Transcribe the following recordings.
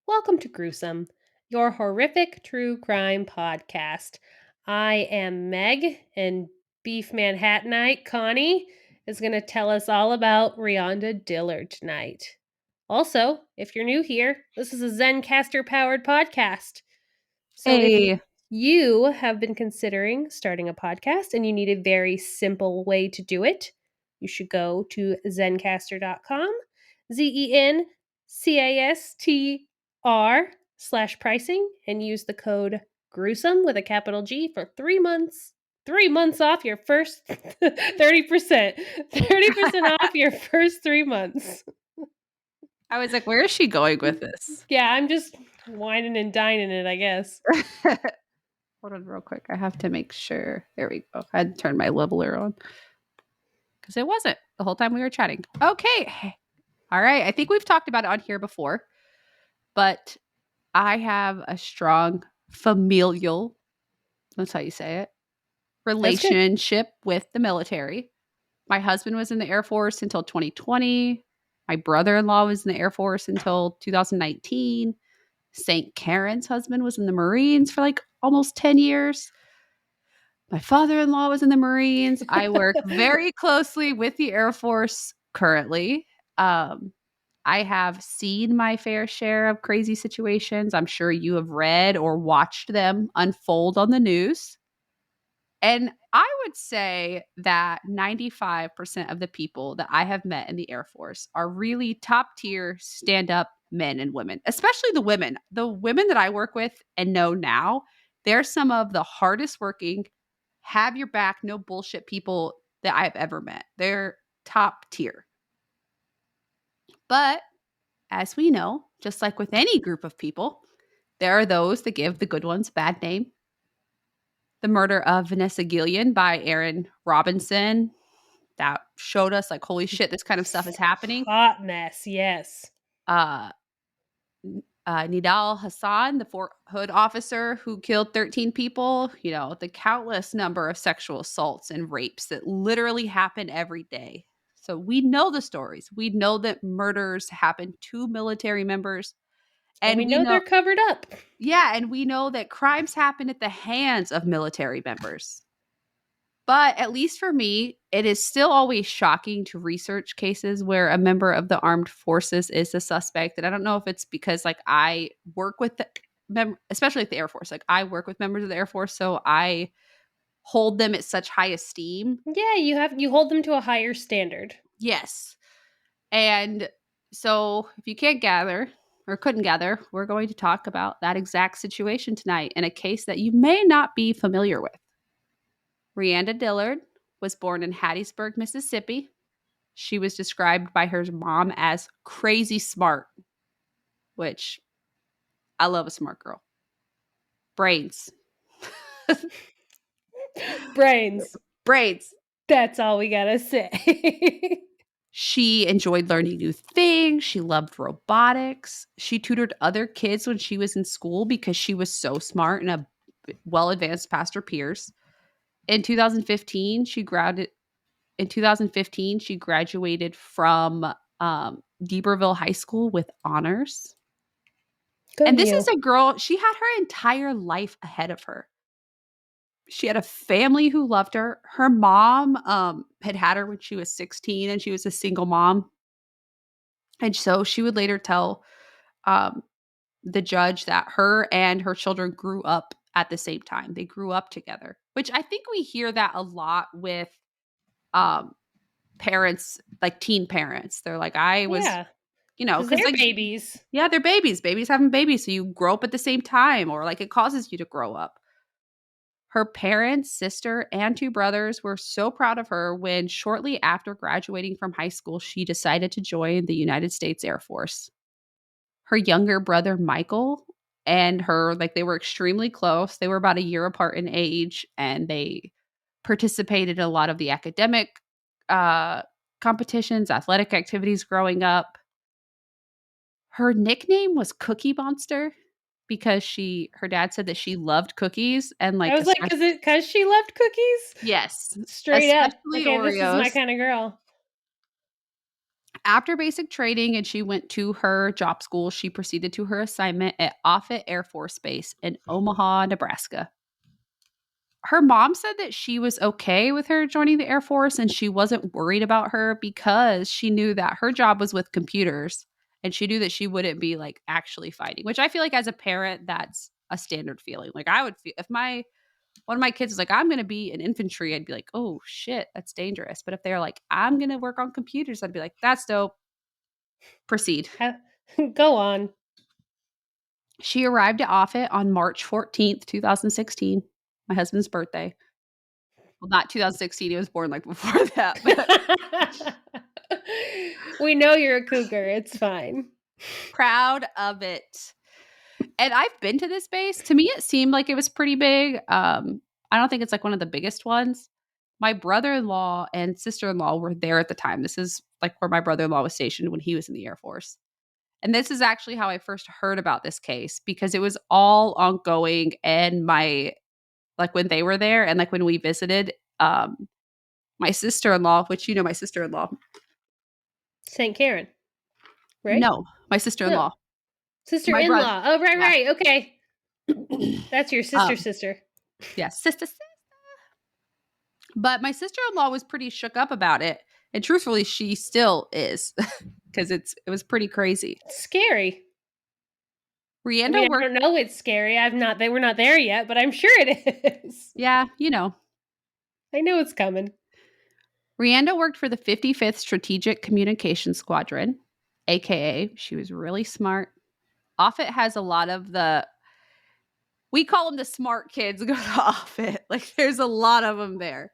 Welcome to Gruesome, your horrific true crime podcast. I am Meg, and Beef Manhattanite Connie is going to tell us all about Rhianda Dillard tonight. Also, if you're new here, this is a Zencaster powered podcast. So if Hey, you have been considering starting a podcast and you need a very simple way to do it, you should go to zencaster.com, ZENCASTR/pricing, and use the code gruesome with a capital G for 3 months. 3 months off your first 30%. 30% off your first 3 months. I was like, where is she going with this? Yeah, I'm just whining and dining it, I guess. Hold on real quick. I have to make sure. There we go. I had to turn my leveler on because it wasn't the whole time we were chatting. Okay. All right. I think we've talked about it on here before, but I have a strong familial, that's how you say it, That's good. relationship with the military. My husband was in the Air Force until 2020. My brother-in-law was in the Air Force until 2019. St. Karen's husband was in the Marines for like almost 10 years. My father-in-law was in the Marines. I work very closely with the Air Force currently. I have seen my fair share of crazy situations. I'm sure you have read or watched them unfold on the news. And I would say that 95% of the people that I have met in the Air Force are really top tier stand up men and women, especially the women. The women that I work with and know now, they're some of the hardest working, have your back, no bullshit people that I've ever met. They're top tier. But as we know, just like with any group of people, there are those that give the good ones a bad name. The murder of Vanessa Gillian by Aaron Robinson, that showed us like, holy shit, this kind of stuff is happening. Hot mess, yes. Uh, Nidal Hassan, the Fort Hood officer who killed 13 people, the countless number of sexual assaults and rapes that literally happen every day. So we know the stories. We know that murders happen to military members. And we we know they're covered up. Yeah, and we know that crimes happen at the hands of military members. But at least for me, it is still always shocking to research cases where a member of the armed forces is the suspect. And I don't know if it's because like I work with especially at the Air Force. Like I work with members of the Air Force, so I hold them at such high esteem. Yeah, you hold them to a higher standard. Yes. And so if you can't gather or couldn't gather, we're going to talk about that exact situation tonight in a case that you may not be familiar with. Rhianda Dillard was born in Hattiesburg, Mississippi. She was described by her mom as crazy smart, which I love a smart girl. Brains. Brains. Brains. That's all we gotta say. She enjoyed learning new things. She loved robotics. She tutored other kids when she was in school because she was so smart and well advanced past her peers. In 2015, she graduated from D'Iberville High School with honors. Go And this you. is a girl, she had her entire life ahead of her. She had a family who loved her. Her mom had her when she was 16 and she was a single mom. And so she would later tell the judge that her and her children grew up at the same time. They grew up together, which I think we hear that a lot with parents, like teen parents. They're like, I was, Yeah, because because they're like, babies. yeah, they're babies. Babies having babies. So you grow up at the same time, or like it causes you to grow up. Her parents, sister, and two brothers were so proud of her when shortly after graduating from high school, she decided to join the United States Air Force. Her younger brother, Michael, and her, like they were extremely close. They were about a year apart in age, and they participated in a lot of the academic competitions, athletic activities growing up. Her nickname was Cookie Monster because her dad said that she loved cookies and I like was like, is it because she loved cookies? yes, Straight up. especially Okay, this is my Oreos. kind of girl. After basic training and she went to her job school, she proceeded to her assignment at Offutt Air Force Base in Omaha, Nebraska. Her mom said that she was okay with her joining the Air Force and she wasn't worried about her because she knew that her job was with computers and she knew that she wouldn't be like actually fighting, which I feel like as a parent, that's a standard feeling. Like I would feel if my one of my kids was like, I'm going to be in infantry, I'd be like, oh shit, that's dangerous. But if they're like, I'm going to work on computers, I'd be like, that's dope. Proceed. Go on. She arrived at Offutt on March 14th, 2016, my husband's birthday. Well, not 2016. He was born like before that, but We know you're a cougar. It's fine. proud of it. And I've been to this base. To me, it seemed like it was pretty big. I don't think it's like one of the biggest ones. My brother-in-law and sister-in-law were there at the time. This is like where my brother-in-law was stationed when he was in the Air Force. And this is actually how I first heard about this case because it was all ongoing and my like when they were there and like when we visited my sister-in-law, which you know my sister-in-law. St. Karen, right? No, my No. sister-in-law. My brother. Sister-in-law. Oh, right, Yeah. right. Okay. That's your sister. Yeah, sister. But my sister-in-law was pretty shook up about it. And truthfully, she still is because it was pretty crazy. It's scary. I Rhianda mean, I worked. don't know it's scary. They were not there yet, but I'm sure it is. Yeah, you know. I know it's coming. Rhianda worked for the 55th Strategic Communications Squadron, aka she was really smart. Offutt has a lot of we call them the smart kids go to Offutt. Like there's a lot of them there.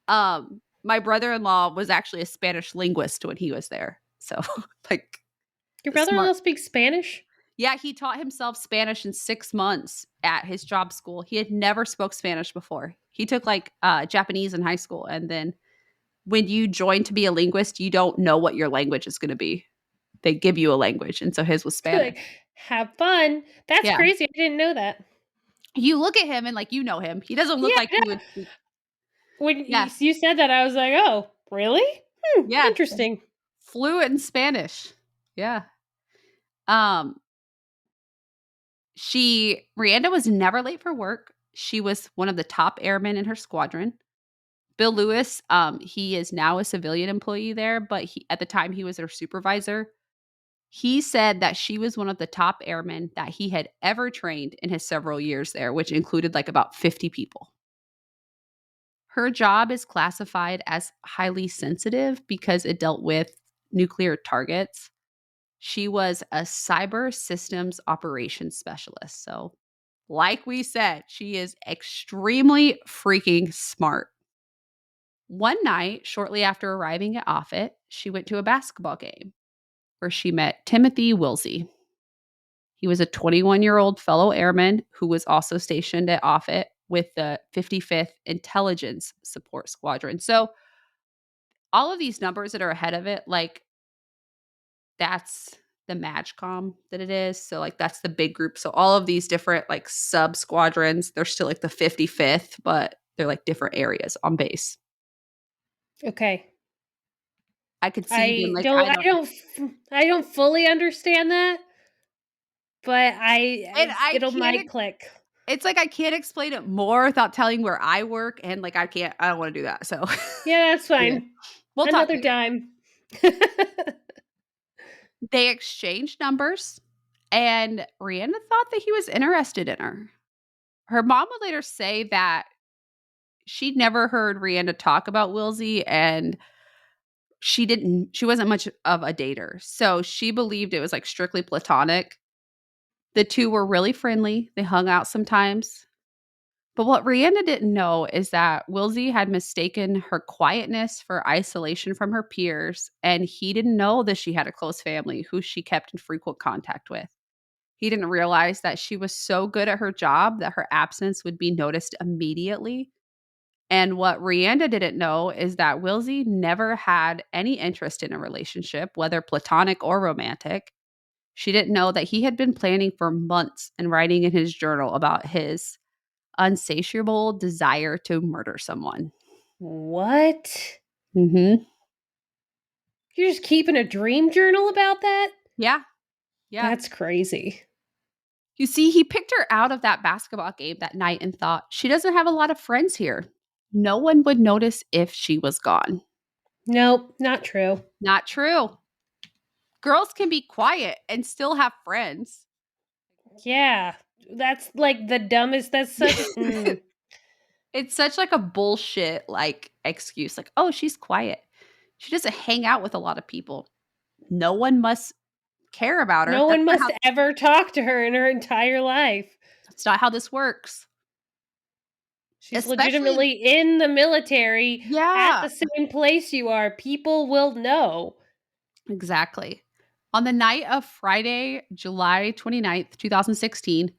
My brother-in-law was actually a Spanish linguist when he was there. So like Your the smart. brother-in-law speaks Spanish? Yeah, he taught himself Spanish in 6 months at his job school. He had never spoke Spanish before. He took like Japanese in high school. And then when you join to be a linguist, you don't know what your language is going to be. They give you a language. And so his was Spanish. Like, have fun. That's Yeah. crazy. I didn't know that. You look at him and like, you know him. He doesn't look Yeah, like he would speak. when Yeah. you said that, I was like, oh, really? Yeah. Interesting. Fluent in Spanish. Yeah. Um, Rhianda was never late for work. She was one of the top airmen in her squadron. Bill Lewis, he is now a civilian employee there, but at the time he was their supervisor. He said that she was one of the top airmen that he had ever trained in his several years there, which included like about 50 people. Her job is classified as highly sensitive because it dealt with nuclear targets. She was a cyber systems operations specialist. So, like we said, she is extremely freaking smart. One night, shortly after arriving at Offutt, she went to a basketball game where she met Timothy Wilsey. He was a 21-year-old fellow airman who was also stationed at Offutt with the 55th Intelligence Support Squadron. So, all of these numbers that are ahead of it, like that's the MAGCOM that it is. So, like, that's the big group. So, all of these different like sub squadrons, they're still like the 55th, but they're like different areas on base. Okay. I could see them like I don't fully understand that, but and I it'll can't might click. it's like I can't explain it more without telling where I work and like I don't want to do that. So Yeah, that's anyway, fine. we'll talk Another later. dime. They exchanged numbers and Rhianda thought that he was interested in her. Her mom would later say that she'd never heard Rhianda talk about Wilsey and she wasn't much of a dater. So she believed it was like strictly platonic. The two were really friendly. They hung out sometimes. But what Rhianda didn't know is that Wilsey had mistaken her quietness for isolation from her peers, and he didn't know that she had a close family who she kept in frequent contact with. He didn't realize that she was so good at her job that her absence would be noticed immediately. And what Rhianda didn't know is that Wilsey never had any interest in a relationship, whether platonic or romantic. She didn't know that he had been planning for months and writing in his journal about his unsatiable desire to murder someone. What? Mm-hmm. You're just keeping a dream journal about that? Yeah. Yeah. That's crazy. You see, he picked her out of that basketball game that night and thought, she doesn't have a lot of friends here. No one would notice if she was gone. Nope, not true. Not true. Girls can be quiet and still have friends. Yeah, that's like the dumbest. That's such. It's such like a bullshit like excuse. Like, oh, she's quiet. She doesn't hang out with a lot of people. No one must care about her. No one must ever talk to her in her entire life. That's not how this works. She's Especially, legitimately in the military at yeah, the same place you are. People will know. exactly. On the night of Friday, July 29th, 2016,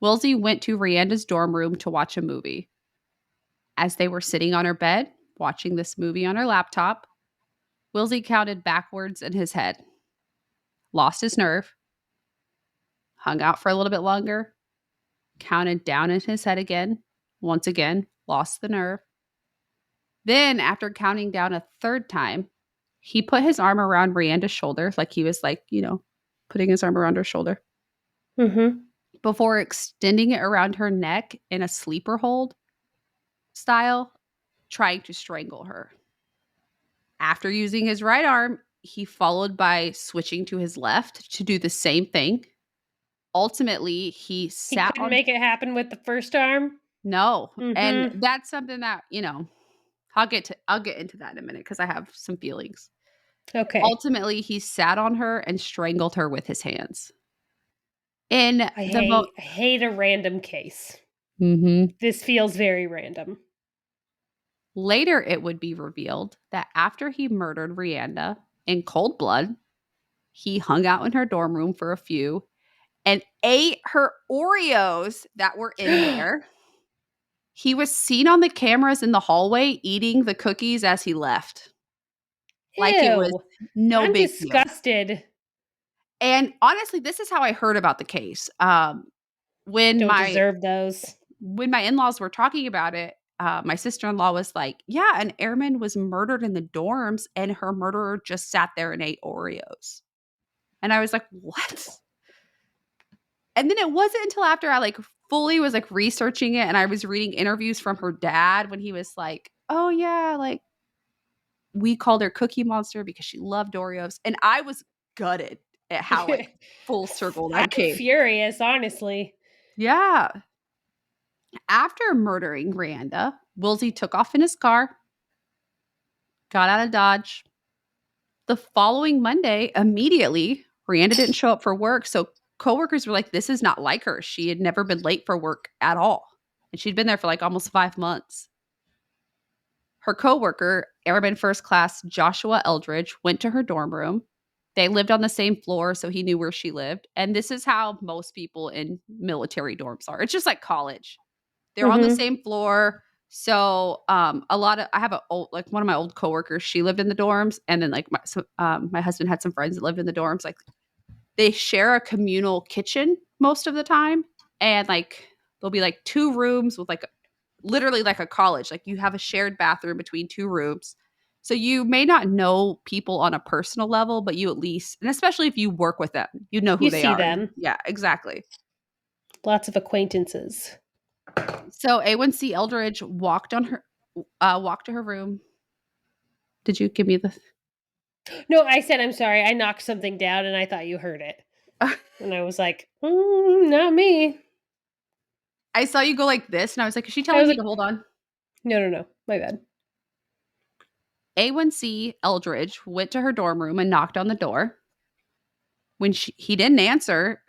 Wilsey went to Rhianda's dorm room to watch a movie. As they were sitting on her bed, watching this movie on her laptop, Wilsey counted backwards in his head, lost his nerve, hung out for a little bit longer, counted down in his head again, once again, lost the nerve. Then, after counting down a third time, he put his arm around Rhianda's shoulder, like he was like, putting his arm around her shoulder, Mm-hmm. before extending it around her neck in a sleeper hold style, trying to strangle her. After using his right arm, he followed by switching to his left to do the same thing. Ultimately, he He sat couldn't on make it happen with the first arm. no, and Mm-hmm. that's something that, I'll get into that in a minute because I have some feelings. Okay. Ultimately, he sat on her and strangled her with his hands. In I the mo hate a random case. Mhm. This feels very random. Later, it would be revealed that after he murdered Rhianda in cold blood, he hung out in her dorm room for a few and ate her Oreos that were in there. He was seen on the cameras in the hallway eating the cookies as he left, like it was Ew. no I'm big deal. disgusted. And honestly, this is how I heard about the case. When Don't my deserve those. when my in-laws were talking about it, my sister-in-law was like, "Yeah, an airman was murdered in the dorms, and her murderer just sat there and ate Oreos." And I was like, "What?" And then it wasn't until after I like fully was like researching it and I was reading interviews from her dad when he was like, "Oh yeah, like we called her Cookie Monster because she loved Oreos." And I was gutted at how like full circle that I'm came. furious, honestly. Yeah. After murdering Randa, Wilsey took off in his car, got out of Dodge. The following Monday, immediately, Randa didn't show up for work. So coworkers were like, this is not like her. She had never been late for work at all. And she'd been there for like almost 5 months. Her coworker, Airman First Class Joshua Eldridge, went to her dorm room. They lived on the same floor, so he knew where she lived. And this is how most people in military dorms are. It's just like college. They're on the Mm-hmm. same floor. So a lot of I have a old like one of my old coworkers. She lived in the dorms, and then like my husband had some friends that lived in the dorms. Like they share a communal kitchen most of the time, and like there'll be like two rooms with like literally like a college. Like you have a shared bathroom between two rooms. So you may not know people on a personal level, but you at least, and especially if you work with them, you know who You they see are. them. Yeah, exactly. Lots of acquaintances. So A1C Eldridge walked to her room. Did you give me the No, I said I'm sorry. I knocked something down and I thought you heard it. And I was like, not me. I saw you go like this and I was like, is she I telling was me like, to hold on? no, no, no. My bad. A1C Eldridge went to her dorm room and knocked on the door. When he didn't answer,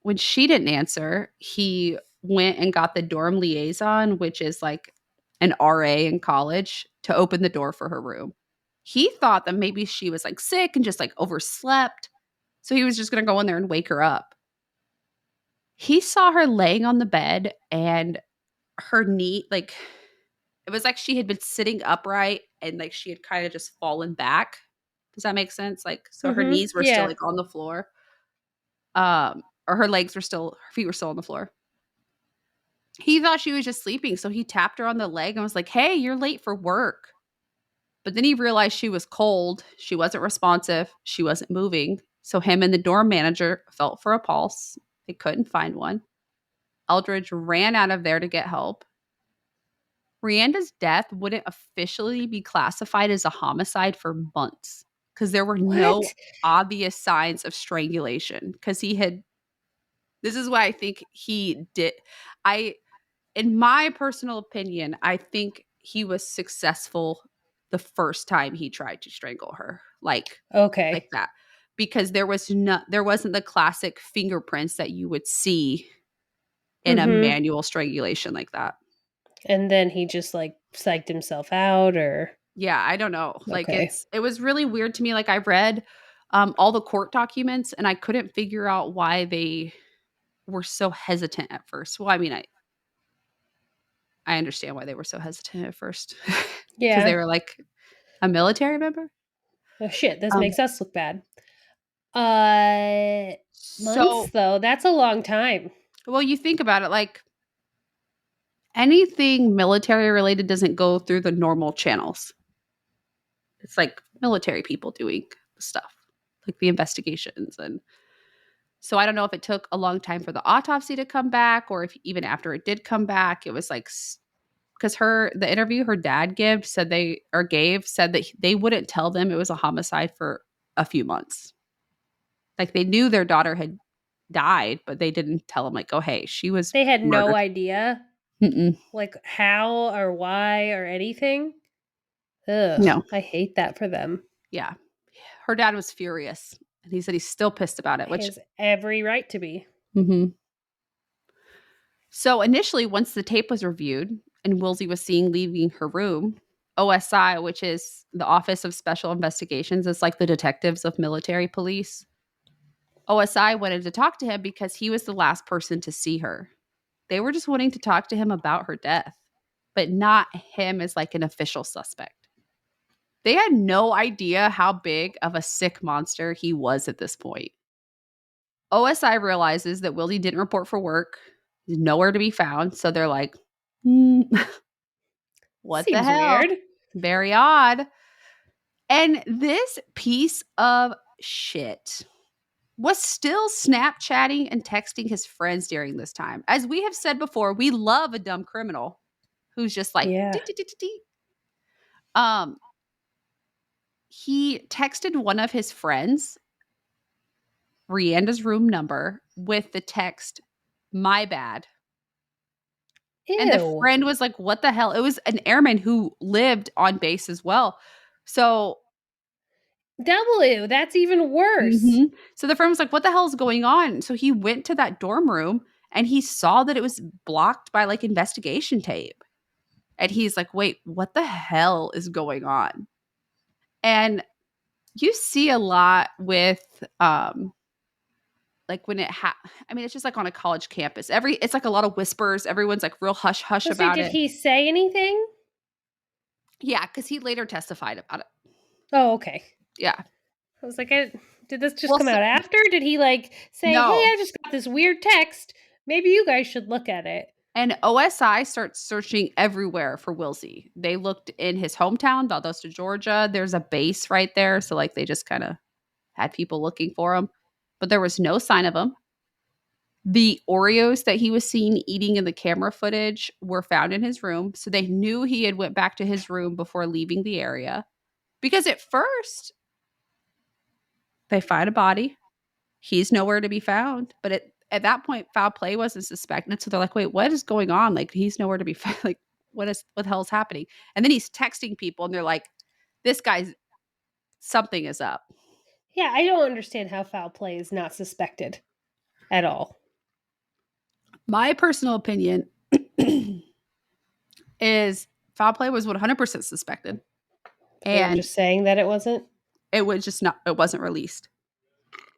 when she didn't answer, he went and got the dorm liaison, which is like an RA in college, to open the door for her room. He thought that maybe she was like sick and just like overslept. So he was just going to go in there and wake her up. He saw her laying on the bed and her knee, like, it was like she had been sitting upright and like she had kind of just fallen back. Does that make sense? Like, so her Mm-hmm. knees were still Yeah. like on the floor. Or her feet were still on the floor. He thought she was just sleeping, so he tapped her on the leg and was like, "Hey, you're late for work." But then he realized she was cold, she wasn't responsive, she wasn't moving. So him and the dorm manager felt for a pulse. They couldn't find one. Eldridge ran out of there to get help. Rihanda's death wouldn't officially be classified as a homicide for months because there were no What? obvious signs of strangulation. Because he had, this is why I think he did. I, in my personal opinion, I think he was successful the first time he tried to strangle her, like Okay. that, because there wasn't the classic fingerprints that you would see in a Mhm. manual strangulation like that. And then he just like psyched himself out or Yeah, I don't know. Like okay. it was really weird to me. Like I read all the court documents and I couldn't figure out why they were so hesitant at first. Well, I mean, I understand why they were so hesitant at first because they Yeah. were like a military member. Oh shit, this Um, makes us look bad. Uh Months so though. That's a long time. well, you think about it, like anything military related doesn't go through the normal channels. It's like military people doing the stuff, like the investigations. And so I don't know if it took a long time for the autopsy to come back or if even after it did come back, it was like because the interview her dad gave said that they wouldn't tell them it was a homicide for a few months. Like they knew their daughter had died, but they didn't tell them like, oh hey, she was They had no murdered. idea Mm-mm. like how or why or anything. Ugh, No. I hate that for them. Yeah. Her dad was furious and he said he's still pissed about it, which His every right to be. mhm. So initially, once the tape was reviewed and Wilsey was seen leaving her room, OSI, which is the Office of Special Investigations, it's like the detectives of military police. OSI wanted to talk to him because he was the last person to see her. They were just wanting to talk to him about her death, but not him as like an official suspect. They had no idea how big of a sick monster he was at this point. OSI realizes that Willie didn't report for work. He's nowhere to be found. So they're like, "Hmm, what the Seems hell? weird. Very odd." And this piece of shit was still Snapchatting and texting his friends during this time. As we have said before, we love a dumb criminal who's just like, Yeah. "Dee, dee, dee, dee, dee." um, he texted one of his friends Rihanda's room number with the text, "My bad." And the Ew. friend was like, "What the hell?" It was an airman who lived on base as well. So Double ew. That's even worse. mhm. So the friend was like, "What the hell is going on?" So he went to that dorm room and he saw that it was blocked by like investigation tape. And he's like, "Wait, what the hell is going on?" And you see a lot with like when I mean, it's just like on a college campus. It's like a lot of whispers. Everyone's like real hush hush Let's say, about did it. he say anything? Yeah, because he later testified about it. Oh, okay. Yeah. I was like, did this just Well, come so, out after? Did he like say, "Hey, no. I just got this weird text. Maybe you guys should look at it." And OSI starts searching everywhere for Wilsey. They looked in his hometown, Valdosta, Georgia. There's a base right there. So, like, they just kind of had people looking for him, but there was no sign of him. The Oreos that he was seen eating in the camera footage were found in his room. So they knew he had went back to his room before leaving the area. Because at first, they find a body. He's nowhere to be found. But at that point, foul play wasn't suspected. So they're like, wait, what is going on? Like, he's nowhere to be found. Like, what the hell is happening? And then he's texting people and they're like, this guy's something is up. Yeah, I don't understand how foul play is not suspected at all. My personal opinion is foul play was 100% suspected. They were And just saying that it wasn't. it wasn't released.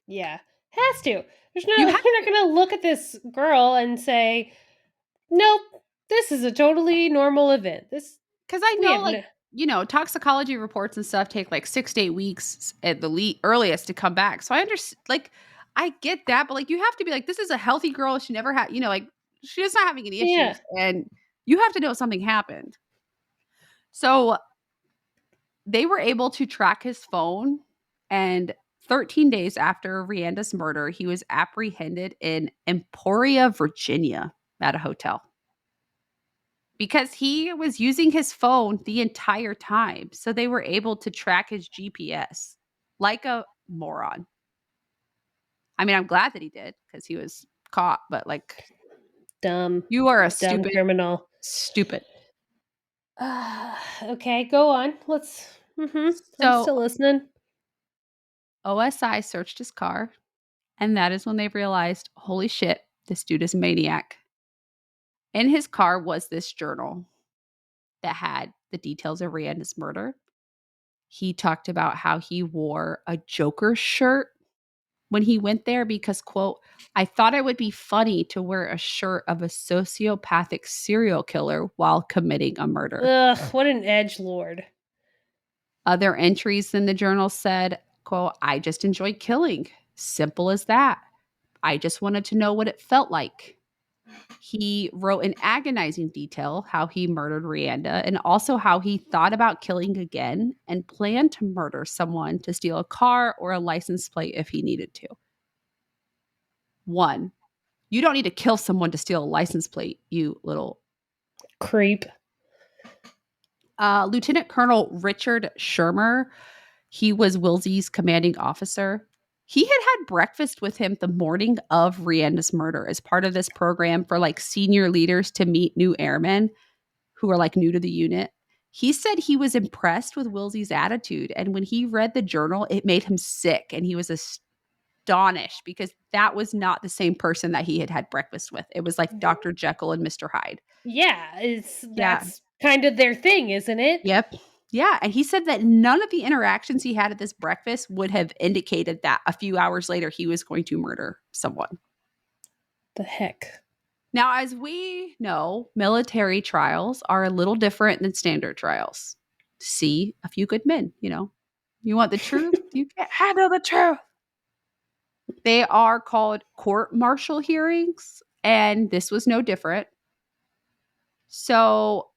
Yeah, has to. There's no. You They're have not going to look at this girl and say, "Nope, this is a totally normal event." This because I we know have like no. toxicology reports and stuff take like 6 to 8 weeks at the earliest to come back. So I understand, like, I get that, but like you have to be like, this is a healthy girl. She never had, like she's not having any Yeah, issues, and you have to know something happened. So They were able to track his phone, and 13 days after Rianda's murder, he was apprehended in Emporia, Virginia, at a hotel because he was using his phone the entire time. So they were able to track his GPS like a moron. I mean, I'm glad that he did because he was caught, but like, Dumb, you are a dumb stupid, criminal. stupid. Okay, go on. I'm So still listening. OSI searched his car, and that is when they realized, holy shit, this dude is a maniac. In his car was this journal that had the details of Rianda's murder. He talked about how he wore a Joker shirt when he went there because, quote, I thought it would be funny to wear a shirt of a sociopathic serial killer while committing a murder. Ugh, what an edgelord. Other entries in the journal said, quote, I just enjoy killing. Simple as that. I just wanted to know what it felt like. He wrote in agonizing detail how he murdered Rianda and also how he thought about killing again and planned to murder someone to steal a car or a license plate if he needed to. One, you don't need to kill someone to steal a license plate, you little. Creep. Lieutenant Colonel Richard Shermer, he was Wilsey's commanding officer. He had breakfast with him the morning of Rianda's murder as part of this program for like senior leaders to meet new airmen who are like new to the unit. He said he was impressed with Wilsey's attitude. And when he read the journal, it made him sick. And he was astonished because that was not the same person that he had breakfast with. It was like Dr. Jekyll and Mr. Hyde. Yeah, Yeah. that's kind of their thing, isn't it? Yep. Yeah. And he said that none of the interactions he had at this breakfast would have indicated that a few hours later he was going to murder someone. The heck. Now, as we know, military trials are a little different than standard trials. See a few good men, you know. You want the truth? You can't handle the truth. They are called court martial hearings, and this was no different. So,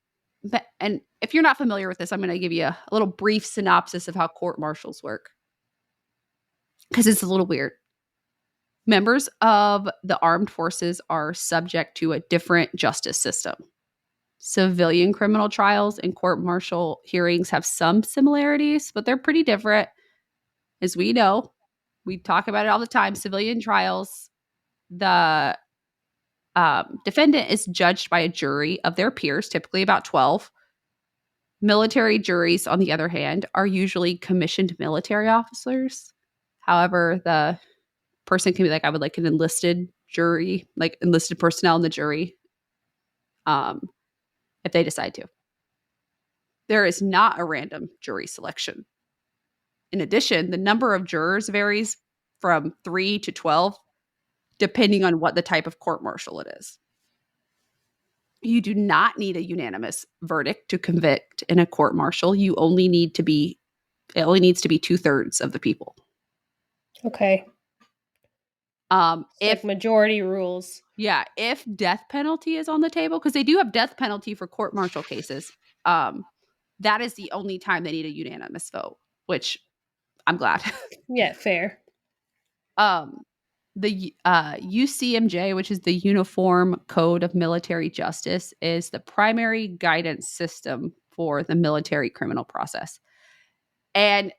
and if you're not familiar with this, I'm going to give you a little brief synopsis of how court martials work because it's a little weird. Members of the armed forces are subject to a different justice system. Civilian criminal trials and court martial hearings have some similarities, but they're pretty different. As we know, we talk about it all the time. Civilian trials, the defendant is judged by a jury of their peers, typically about 12. Military juries, on the other hand, are usually commissioned military officers. However, the person can be like, I would like an enlisted jury, like enlisted personnel in the jury, if they decide to. There is not a random jury selection. In addition, the number of jurors varies from 3 to 12, depending on what the type of court martial it is. You do not need a unanimous verdict to convict in a court martial. It only needs to be 2/3 of the people. Okay. It's If like majority rules. if death penalty is on the table, because they do have death penalty for court martial cases, that is the only time they need a unanimous vote, which I'm glad. Yeah, fair. The UCMJ, which is the Uniform Code of Military Justice, is the primary guidance system for the military criminal process. And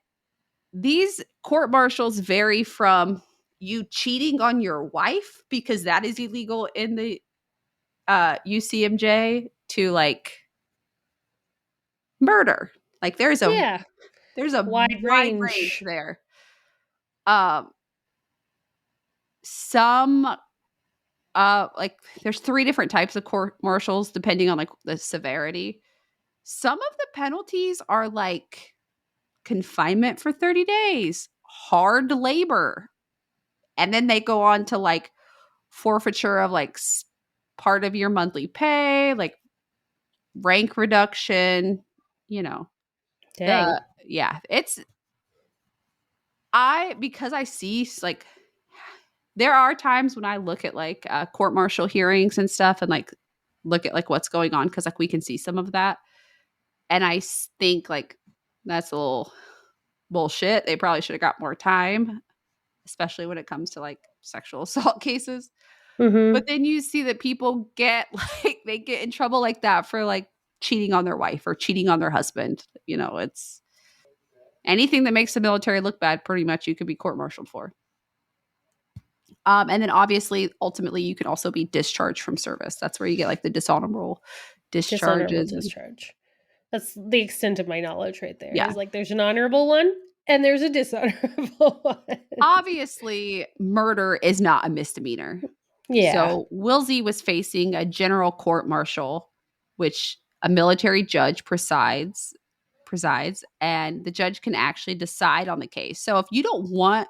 these court martials vary from you cheating on your wife, because that is illegal in the UCMJ, to like murder. Like there's a Yeah, wide wide range range. there. Some like there's 3 different types of court martials depending on like the severity. Some of the penalties are like confinement for 30 days, hard labor, and then they go on to like forfeiture of like part of your monthly pay, like rank reduction, you know. Dang. It's because I see like there are times when I look at like court martial hearings and stuff and like look at like what's going on, because like we can see some of that, and I think like That's a little bullshit. They probably should have got more time, especially when it comes to like sexual assault cases. But Mhm. then you see that people get like they get in trouble like that for like cheating on their wife or cheating on their husband. You know, it's anything that makes the military look bad, pretty much you could be court-martialed for. And then obviously, ultimately, you can also be discharged from service. That's where you get like the dishonorable Dishonorable discharges. And discharge. That's the extent of my knowledge right there. yeah, Is like there's an honorable one and there's a dishonorable one. obviously, murder is not a misdemeanor. Yeah. So Wilsey was facing a general court martial, which a military judge presides, and the judge can actually decide on the case. So if you don't want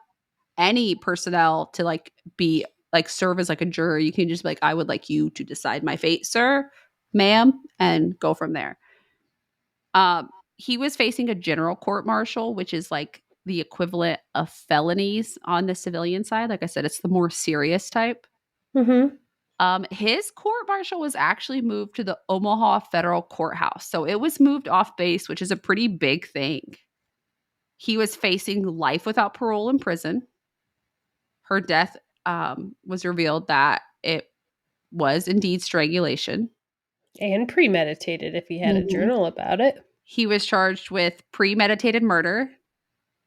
any personnel to like be like serve as like a juror, you can just be like, I would like you to decide my fate, sir, ma'am, and go from there. He was facing a general court martial, which is like the equivalent of felonies on the civilian side. Like I said, it's the more serious type. Mhm. His court martial was actually moved to the Omaha Federal Courthouse. So it was moved off base, which is a pretty big thing. He was facing life without parole in prison. Her death was revealed that it was indeed strangulation. And premeditated if he had a Mhm. journal about it. He was charged with premeditated murder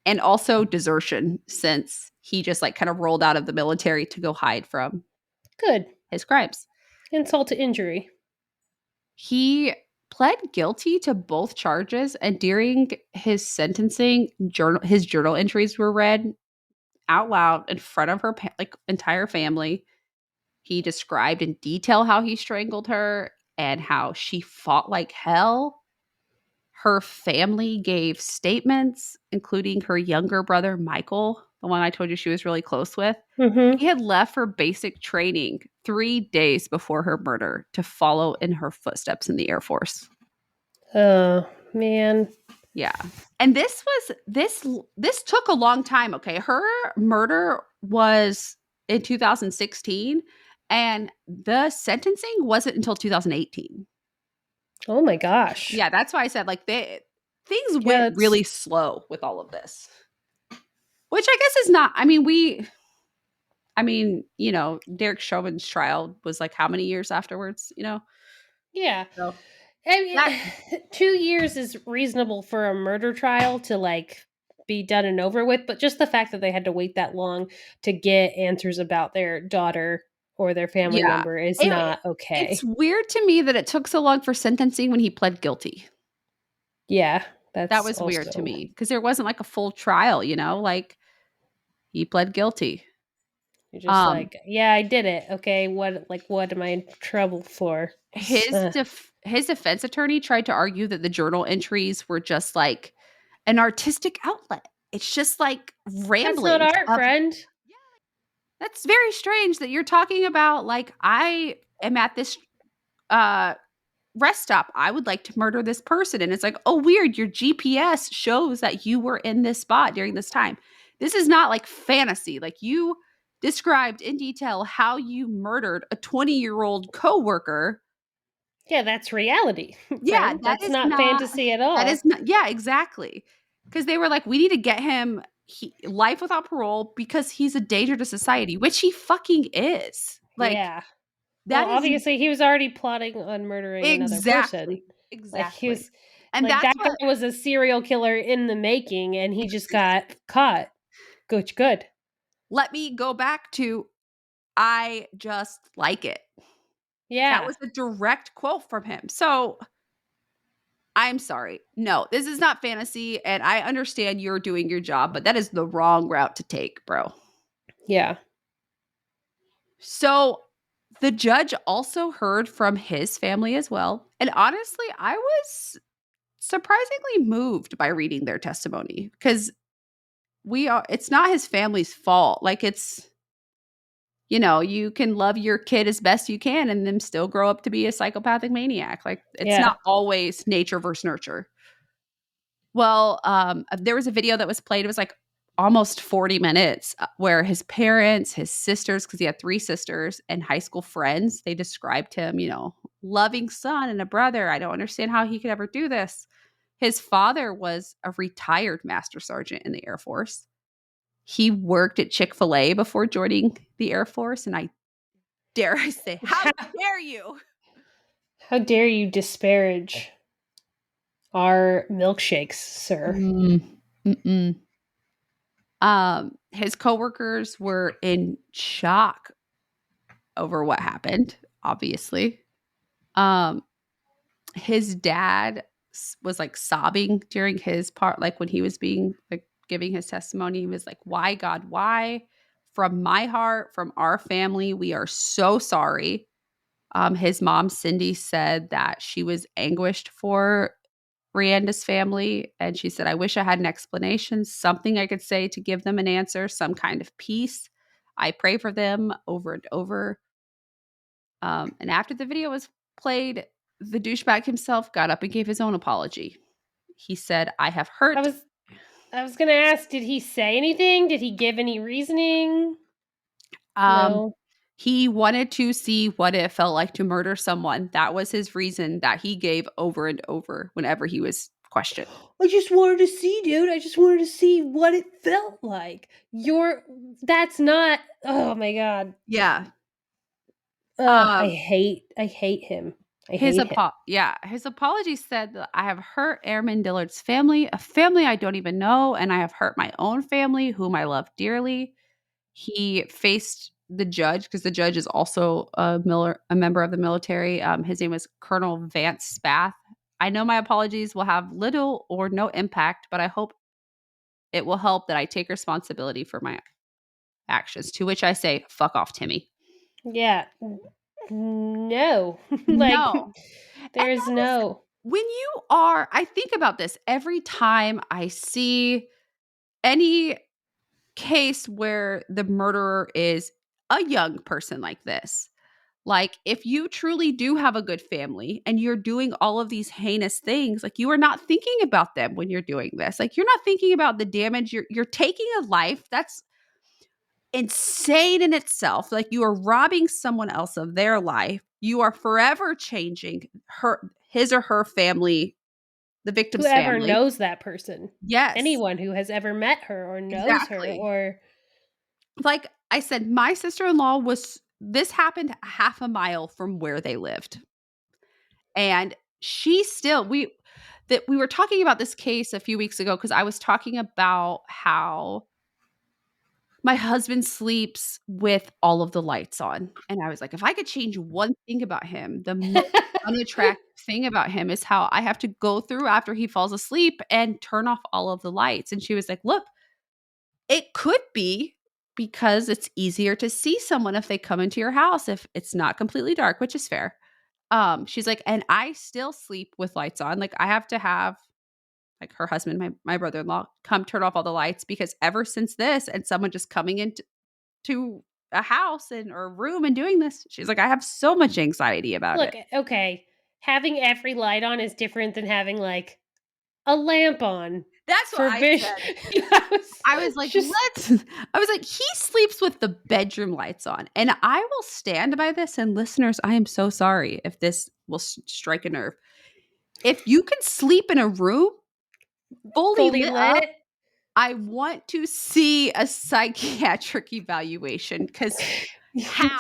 and also desertion since he just like kind of rolled out of the military to go hide from Good. his crimes. Insult to injury. He pled guilty to both charges, and during his sentencing, his journal entries were read out loud in front of her like entire family. He described in detail how he strangled her and how she fought like hell. Her family gave statements, including her younger brother, Michael, the one I told you she was really close with. He Mhm. had left for basic training 3 days before her murder to follow in her footsteps in the Air Force. Oh, man. Yeah. And this took a long time, okay? Her murder was in 2016 and the sentencing wasn't until 2018. Oh my gosh. Yeah, that's why I said like things Yeah, went that's really slow with all of this. Which I guess is not you know, Derek Chauvin's trial was like how many years afterwards, you know? yeah. So I that mean, 2 years is reasonable for a murder trial to, like, be done and over with, but just the fact that they had to wait that long to get answers about their daughter or their family yeah. member is It, not it's okay. weird to me that it took so long for sentencing when he pled guilty. Yeah, That that's was weird to also me because there wasn't like a full trial, you know? Like he pled guilty. you're just Um like, "Yeah, I did it. Okay, what am I in trouble for?" his defense attorney tried to argue that the journal entries were just like an artistic outlet. It's just like That's not ramblings art, of friend. that's very strange that you're talking about like I am at this uh rest stop. I would like to murder this person. And it's like, oh, weird. Your GPS shows that you were in this spot during this time. This is not like fantasy. Like you described in detail how you murdered a 20-year-old coworker. Yeah, that's reality, Yeah, friend. That's not fantasy at that is all. not, yeah, exactly. Because they were like, we need to get him life without parole because he's a danger to society, which he fucking is. Like, Yeah. Well, that is obviously, he was already plotting on murdering another person. exactly, Like, he exactly. was And like, that's that what guy was a serial killer in the making, and he just got caught. Good, good. let me go back to I just like it. That Yeah. was a direct quote from him. So I'm sorry. No, this is not fantasy. And I understand you're doing your job, but that is the wrong route to take, bro. Yeah. So the judge also heard from his family as well. And honestly, I was surprisingly moved by reading their testimony because it's not his family's fault. Like it's, you know, you can love your kid as best you can and then still grow up to be a psychopathic maniac. Like it's Yeah. not always nature versus nurture. Well, there was a video that was played. It was like almost 40 minutes where his parents, his sisters, because he had three sisters and high school friends, they described him, you know, loving son and a brother. I don't understand how he could ever do this. His father was a retired master sergeant in the Air Force. He worked at Chick-fil-A before joining the Air Force, and I dare I say, how How, dare you? how dare you disparage our milkshakes, sir? Mm-mm. His coworkers were in shock over what happened, obviously. Um, his dad was like sobbing during his part, like when he was being like giving his testimony. He was like, "Why, God, why? From my heart, from our family, we are so sorry." His mom, Cindy, said that she was anguished for Rhianda's family. And she said, I wish I had an explanation, something I could say to give them an answer, some kind of peace. I pray for them over and over. And after the video was played, the douchebag himself got up and gave his own apology. He said, I have I hurt. was I was gonna ask, did he say anything? Did he give any reasoning? Um, No. he wanted to see what it felt like to murder someone. That was his reason that he gave over and over whenever he was questioned. I just wanted to see, dude. I just wanted to see what it felt like. That's not. Oh my god. Yeah. Ugh, Um, I hate him. I hate him. His apology said that I have hurt Airman Dillard's family, a family I don't even know, and I have hurt my own family, whom I love dearly. He faced the judge because the judge is also a member of the military. His name is Colonel Vance Spath. I know my apologies will have little or no impact, but I hope it will help that I take responsibility for my actions. To which I say, fuck off, Timmy. Yeah. No. Like No. And there's that is no. when you are, I think about this every time I see any case where the murderer is a young person like this. Like, if you truly do have a good family and you're doing all of these heinous things, like you are not thinking about them when you're doing this. Like, you're not thinking about the damage. You're taking a life that's insane in itself. Like, you are robbing someone else of their life. You are forever changing his or her family, the victim's Whoever family. knows that person. Yes, Anyone who has ever met her or knows her exactly. or Like I said, my sister-in-law this happened half a mile from where they lived. And she still we were talking about this case a few weeks ago because I was talking about how my husband sleeps with all of the lights on. And I was like, if I could change one thing about him, the most unattractive thing about him is how I have to go through after he falls asleep and turn off all of the lights. And she was like, look, it could be because it's easier to see someone if they come into your house if it's not completely dark, which is fair. She's like, and I still sleep with lights on. Like I have to have like her husband, my brother-in-law, come turn off all the lights because ever since this and someone just coming into to a house and or a room and doing this, she's like, I have so much anxiety about look, it. okay. Having every light on is different than having like a lamp on That's what for I vision. said. It's I was like, just I was like, he sleeps with the bedroom lights on. And I will stand by this. And listeners, I am so sorry if this will strike a nerve. If you can sleep in a room fully fully lit up, lit. I want to see a psychiatric evaluation because how?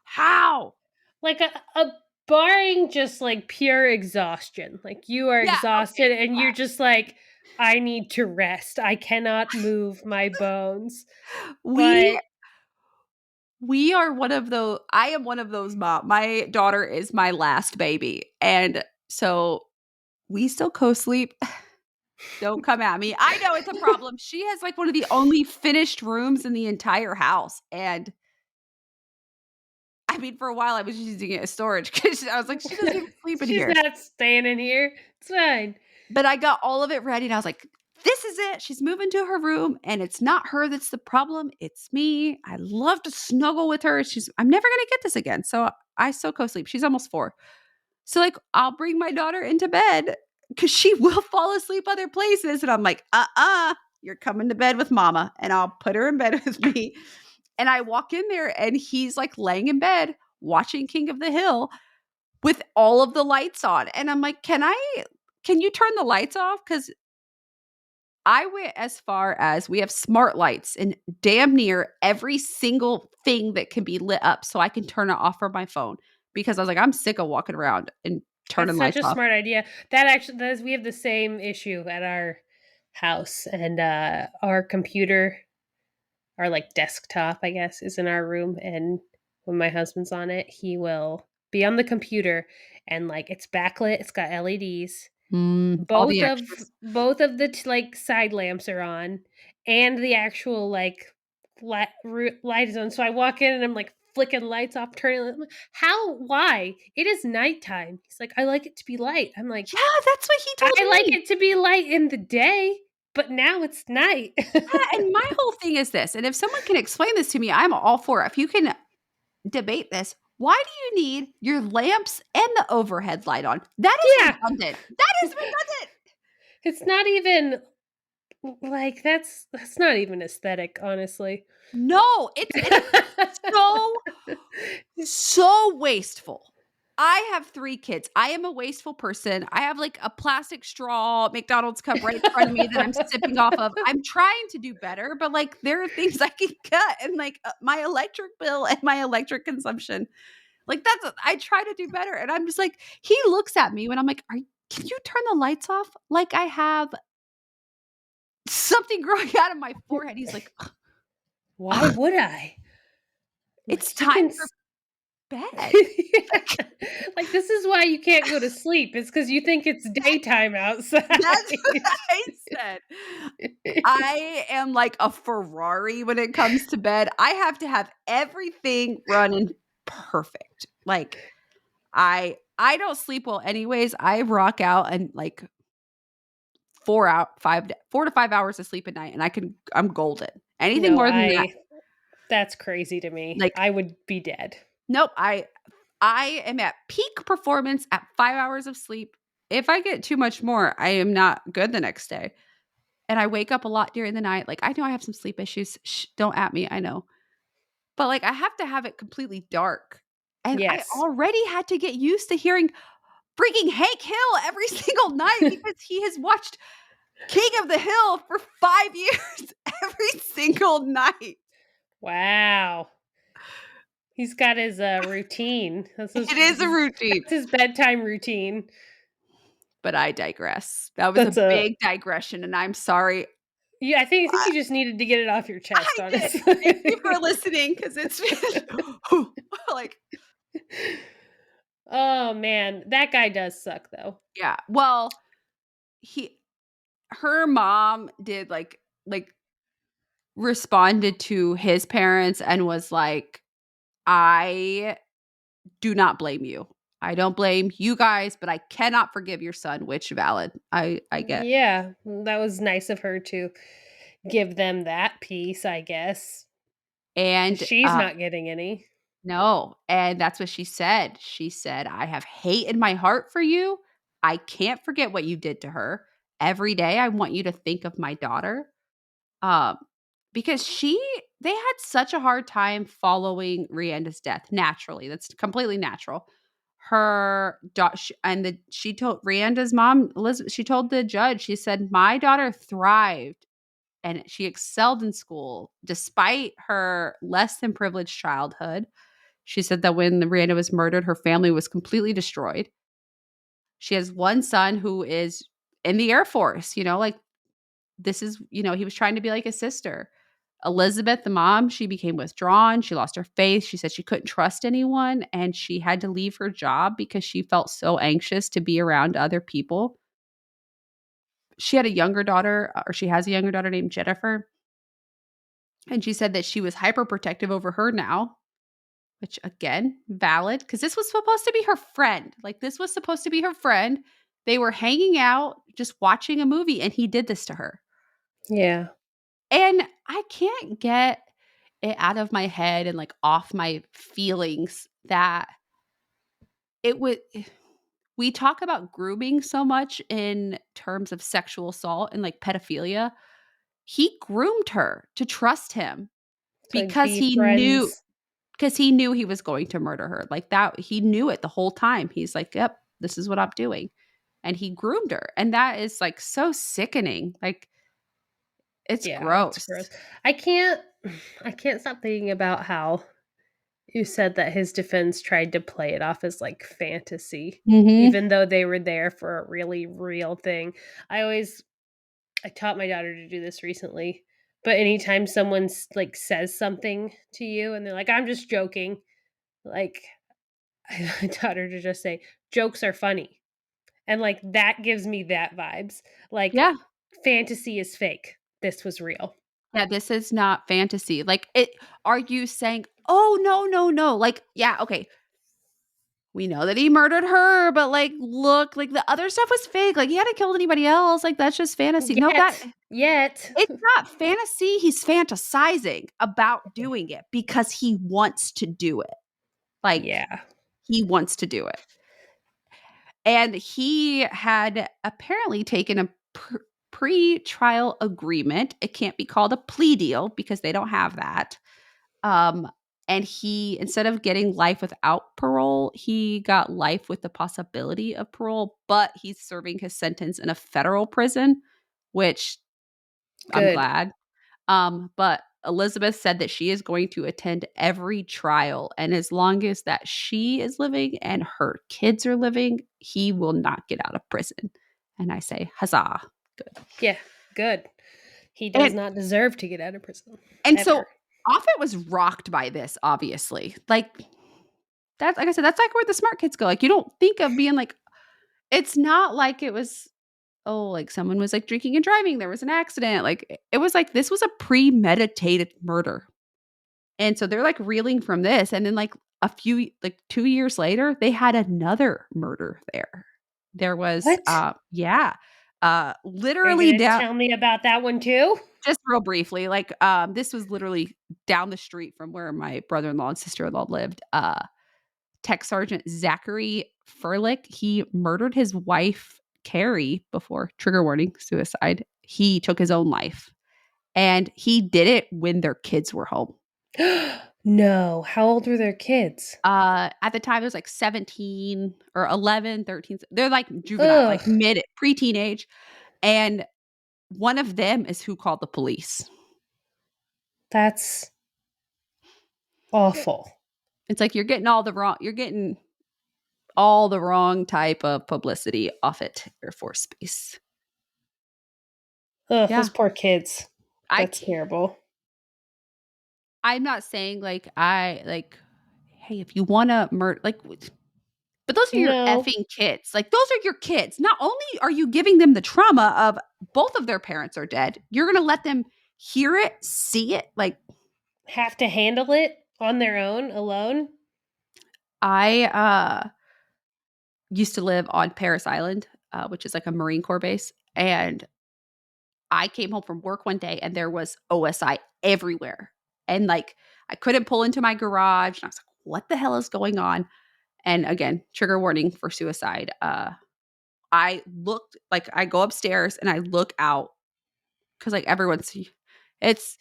How? Like a barring just like pure exhaustion. Like you are Yeah, okay, exhausted and yeah. you're just like, I need to rest. I cannot move my bones. We But we are one of those I am one of those mom. My daughter is my last baby. And so we still co-sleep. Don't come at me. I know it's a problem. She has like one of the only finished rooms in the entire house. And I mean, for a while I was using it as storage because I was like, she doesn't even sleep in she's here. not staying in here. It's fine. But I got all of it ready and I was like, this is it. She's moving to her room and it's not her that's the problem. It's me. I love to snuggle with her. I'm never going to get this again. So I still co-sleep. She's almost 4. So like I'll bring my daughter into bed because she will fall asleep other places. And I'm like, you're coming to bed with mama. And I'll put her in bed with me. And I walk in there and he's like laying in bed watching King of the Hill with all of the lights on. And I'm like, can I can you turn the lights off? Because I went as far as we have smart lights in damn near every single thing that can be lit up so I can turn it off from my phone because I was like, I'm sick of walking around and That's turning such lights a off. smart idea. That actually does we have the same issue at our house, and our computer, our like desktop, I guess, is in our room, and when my husband's on it, he will be on the computer and like it's backlit, it's got LEDs. All the extras. Both of the like side lamps are on, and the actual like light is on. So I walk in and I'm like flicking lights off, turning. How? Why? It is nighttime. He's like, I like it to be light. I'm like, Yeah, that's what he told I like me. it to be light in the day, but now it's night. Yeah, and my whole thing is this, and if someone can explain this to me, I'm all for it. If you can debate this, why do you need your lamps and the overhead light on? That is Yeah, redundant. That is redundant. it's not even like that's not even aesthetic, honestly. No, it's so so wasteful. I have 3 kids. I am a wasteful person. I have, like, a plastic straw McDonald's cup right in front of me that I'm sipping off of. I'm trying to do better, but, like, there are things I can cut and, like, my electric bill and my electric consumption. Like, I try to do better, and I'm just like he looks at me when I'm like, can you turn the lights off? Like I have something growing out of my forehead." He's like, Why would I? "It's Like you time can for bed." Yeah. Like, this is why you can't go to sleep. It's because you think it's daytime outside. That's what I said. I am like a Ferrari when it comes to bed. I have to have everything running perfect. Like I don't sleep well anyways. I rock out and like 4 to 5 hours of sleep a night and I'm golden. Anything No, more than that, I that's crazy to me. like I would be dead. nope, I am at peak performance at 5 hours of sleep. If I get too much more, I am not good the next day. And I wake up a lot during the night. Like, I know I have some sleep issues. Shh, don't at me. I know. But like, I have to have it completely dark. And I Yes. already had to get used to hearing freaking Hank Hill every single night because he has watched King of the Hill for 5 years every single night. Wow. He's got his, routine. It is a routine. That's his bedtime routine. But I digress. That was a That's a big digression, and I'm sorry. Yeah, I think you just needed to get it off your chest, I did. honestly. Thank you for listening because it's like, Oh, man. That guy does suck, though. yeah. Well, he her mom did like responded to his parents and was like, "I do not blame you. I don't blame you guys, but I cannot forgive your son," which valid. I get. Yeah, that was nice of her to give them that piece, I guess, 'cause And she's not getting any. no, and that's what she said. She said, "I have hate in my heart for you. I can't forget what you did to her. Every day I want you to think of my daughter." Um, because they had such a hard time following Rihanda's death naturally. That's completely natural. Her daughter and she told Rihanda's mom, Elizabeth, she told the judge, she said, "My daughter thrived and she excelled in school despite her less than privileged childhood." She said that when Rihanna was murdered, her family was completely destroyed. She has one son who is in the Air Force, like this is, he was trying to be like a sister. Elizabeth, the mom, she became withdrawn. She lost her faith. She said she couldn't trust anyone and she had to leave her job because she felt so anxious to be around other people. She had a younger daughter, or she has a younger daughter named Jennifer. And she said that she was hyper protective over her now, which again, valid, because this was supposed to be her friend. Like, this was supposed to be her friend. They were hanging out, just watching a movie, and he did this to her. Yeah. And I can't get it out of my head and like off my feelings that it would we talk about grooming so much in terms of sexual assault and like pedophilia. He groomed her to trust him To because be he knew friends. he was going to murder her. Like that he knew it the whole time. He's like, "Yep, this is what I'm doing." and he groomed her. And that is like so sickening. Like it's Yeah, it's gross. gross. I can't I can't stop thinking about how you said that his defense tried to play it off as like fantasy, Mhm. even though they were there for a really real thing. I always I taught my daughter to do this recently, but anytime someone like says something to you and they're like, "I'm just joking," like I taught her to just say, "Jokes are funny," and like that gives me that vibes. Like Yeah. fantasy is fake. This was real. Yeah, this is not fantasy. Like it are you saying, "Oh, no, no, no." Like, yeah, okay. We know that he murdered her, but like look, like the other stuff was fake. Like he hadn't killed anybody else. Like that's just fantasy. No, that Yet. it's not fantasy. He's fantasizing about doing it because he wants to do it. Like Yeah. he wants to do it. And he had apparently taken a pre-trial agreement. It can't be called a plea deal because they don't have that. Um, and he, instead of getting life without parole, he got life with the possibility of parole, but he's serving his sentence in a federal prison, which I'm Good. glad. But Elizabeth said that she is going to attend every trial. And as long as that she is living and her kids are living, he will not get out of prison. And I say, huzzah. Good. Yeah. Good. He does And not deserve to get out of prison and so ever. Offutt was rocked by this, obviously. Like that's like I said, that's like where the smart kids go. Like you don't think of being like, it's not like it was, oh, like someone was like drinking and driving, there was an accident. Like it was like this was a premeditated murder. And so they're like reeling from this. And then like a few like 2 years later, they had another murder there. There was What? yeah. Are you Literally gonna down tell me about that one too? just real briefly, like this was literally down the street from where my brother-in-law and sister-in-law lived. Tech Sergeant Zachary Furlick, he murdered his wife Carrie before, trigger warning, suicide. He took his own life. And he did it when their kids were home. No. How old were their kids? At the time, it was like 17 or 11, 13. They're like juvenile, Ugh. like mid pre-teenage. And one of them is who called the police. That's awful. It's like you're getting all the wrong type of publicity off at Air Force Base. Ugh, those Yeah. poor kids. I That's terrible. I'm not saying like I like, hey, if you want to murder, like, but those are your No. effing kids. Like, those are your kids. Not only are you giving them the trauma of both of their parents are dead, you're going to let them hear it, see it. Like, Have to handle it on their own, alone? I used to live on Paris Island, which is like a Marine Corps base. And I came home from work one day and there was OSI everywhere. And like, I couldn't pull into my garage. And I was like, what the hell is going on? And again, trigger warning for suicide. I looked like I go upstairs and I look out because like everyone's it's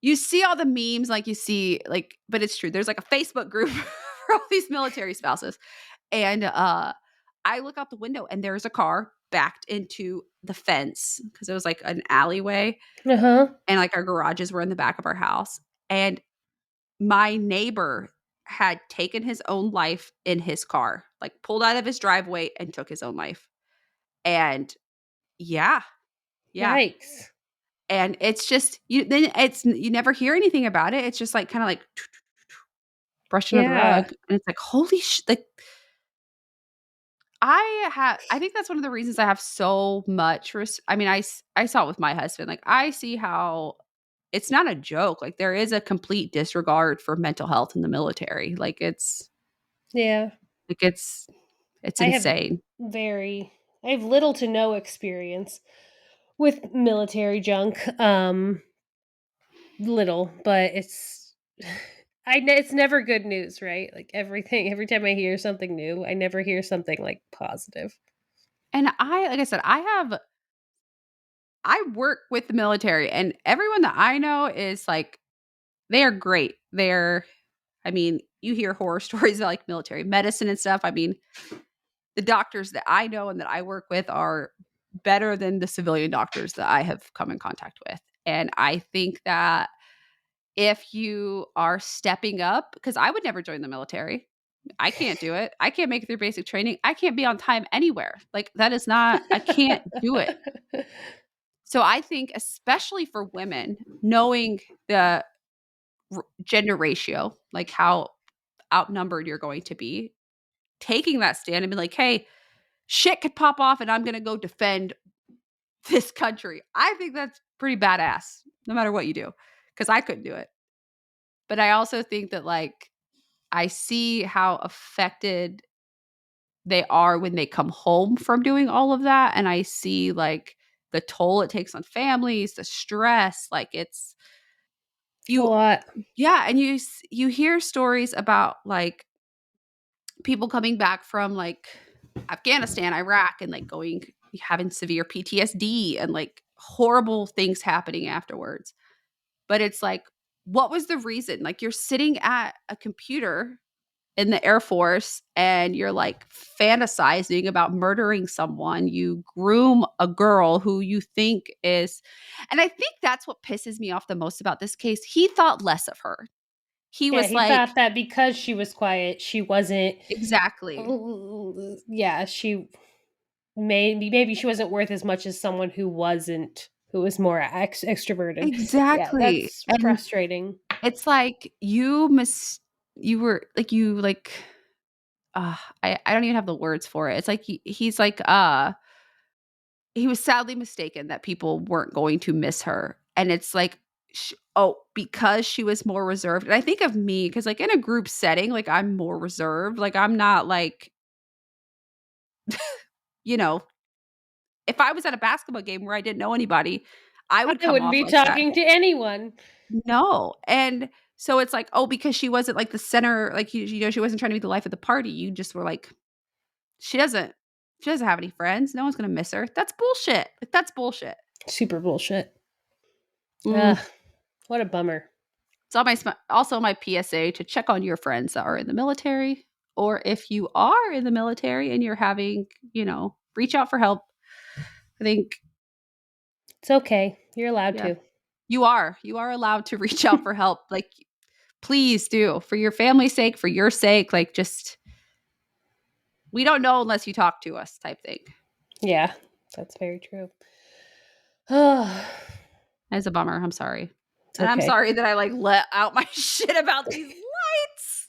you see all the memes like you see like but it's true. There's like a Facebook group for all these military spouses. And I look out the window and there's a car backed into the fence because it was like an alleyway Uh-huh. and like our garages were in the back of our house. And my neighbor had taken his own life in his car, like pulled out of his driveway and took his own life. And yeah, yeah. Yikes. And it's just you never hear anything about it. It's just like kind of like brushed under the Yeah. rug. And it's like, holy like I think that's one of the reasons I have so much I mean, I saw it with my husband. Like I see how it's not a joke. Like there is a complete disregard for mental health in the military. Yeah. Like it's I have insane. I have little to no experience with military junk. Little, but it's it's never good news, right? Like every time I hear something new, I never hear something like positive. And like I said, I work with the military and everyone that I know is like they are great. I mean, you hear horror stories about like military medicine and stuff. I mean, the doctors that I know and that I work with are better than the civilian doctors that I have come in contact with. And I think that if you are stepping up, because I would never join the military. I can't do it. I can't make it through basic training. I can't be on time anywhere. Like that is not, I can't do it. So I think, especially for women, knowing the gender ratio, like how outnumbered you're going to be, taking that stand and be like, hey, shit could pop off and I'm going to go defend this country. I think that's pretty badass, no matter what you do, because I couldn't do it. But I also think that, like, I see how affected they are when they come home from doing all of that. And I see, like, the toll it takes on families, the stress. Like, it's A you, lot. yeah. And you hear stories about, like, people coming back from, like, Afghanistan, Iraq, and, like, having severe PTSD and, like, horrible things happening afterwards. But it's like, what was the reason? Like, you're sitting at a computer in the Air Force and you're, like, fantasizing about murdering someone. You groom a girl who you think is, and I think that's what pisses me off the most about this case. He thought less of her. He Yeah, was he like, thought that because she was quiet, she wasn't. exactly. Yeah, she maybe she wasn't worth as much as someone who wasn't, who was more extroverted. Yeah, Exactly. that's And frustrating. it's like you were like, you like, I don't even have the words for it. It's like he's like, he was sadly mistaken that people weren't going to miss her. And it's like, because she was more reserved. And I think of me, because, like, in a group setting, like, I'm more reserved. Like, I'm not like, you know, if I was at a basketball game where I didn't know anybody, I would I come wouldn't off be like that. talking to anyone. No. And so it's like, because she wasn't, like, the center, like, she wasn't trying to be the life of the party. You just were like, she doesn't she doesn't have any friends. No one's gonna miss her. That's bullshit. Like, that's bullshit. Super bullshit. Mm. Ugh, what a bummer. It's also my PSA to check on your friends that are in the military, or if you are in the military and you're having, reach out for help. I think, It's okay. You're allowed yeah, to. you are allowed to reach out for help. Like, please do, for your family's sake, for your sake. Like, just, we don't know unless you talk to us, type thing. Yeah, that's very true. Oh, That's a bummer. I'm sorry. it's And I'm okay. sorry that I, like, let out my shit about these lights.